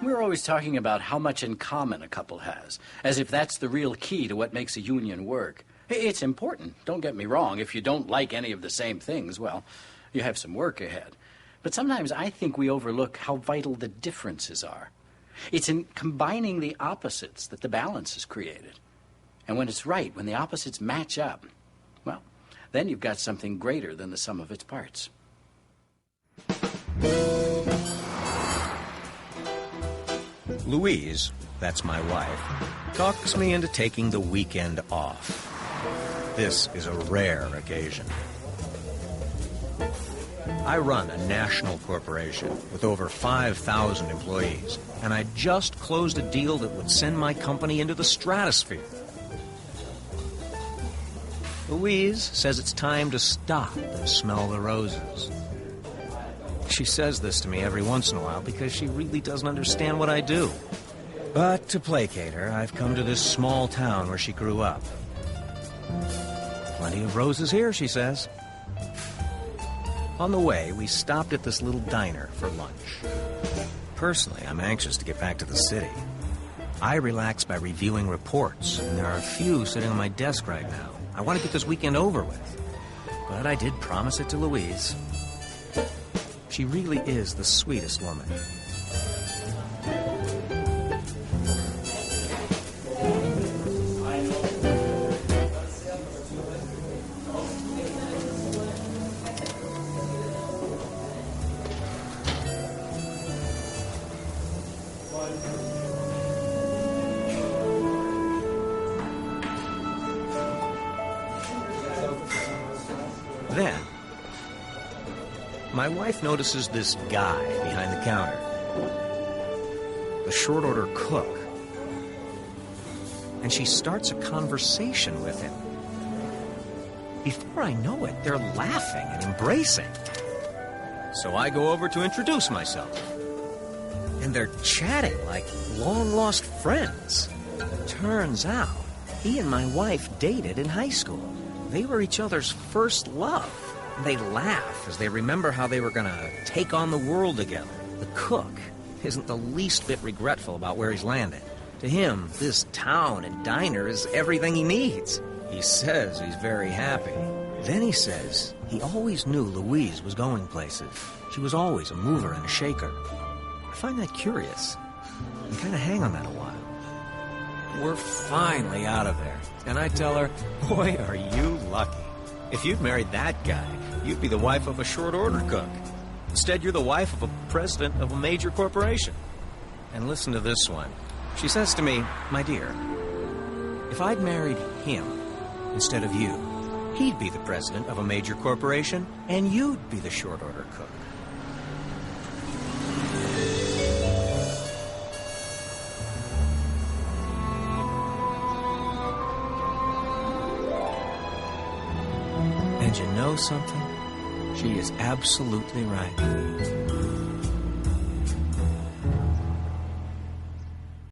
We're always talking about how much in common a couple has, as if that's the real key to what makes a union work. It's important, don't get me wrong. If you don't like any of the same things, well, you have some work ahead. But sometimes I think we overlook how vital the differences are. It's in combining the opposites that the balance is created. And when it's right, when the opposites match up, well, then you've got something greater than the sum of its parts. Louise, that's my wife, talks me into taking the weekend off. This is a rare occasion. I run a national corporation with over 5,000 employees, and I just closed a deal that would send my company into the stratosphere. Louise says it's time to stop and smell the roses. She says this to me every once in a while because she really doesn't understand what I do. But to placate her, I've come to this small town where she grew up. Plenty of roses here, she says. On the way, we stopped at this little diner for lunch. Personally, I'm anxious to get back to the city. I relax by reviewing reports, and there are a few sitting on my desk right now. I want to get this weekend over with. But I did promise it to Louise. She really is the sweetest woman. Then, my wife notices this guy behind the counter, the short order cook, and she starts a conversation with him. Before I know it, they're laughing and embracing. So I go over to introduce myself, and they're chatting like long-lost friends. Turns out, he and my wife dated in high school. They were each other's first love. They laugh as they remember how they were going to take on the world together. The cook isn't the least bit regretful about where he's landed. To him, this town and diner is everything he needs. He says he's very happy. Then he says he always knew Louise was going places. She was always a mover and a shaker. I find that curious and kind of hang on that a while. We're finally out of there. And I tell her, boy, are you lucky. If you'd married that guy, you'd be the wife of a short order cook. Instead, you're the wife of a president of a major corporation. And listen to this one. She says to me, my dear, if I'd married him instead of you, he'd be the president of a major corporation, and you'd be the short order cook. And you know something? She is absolutely right.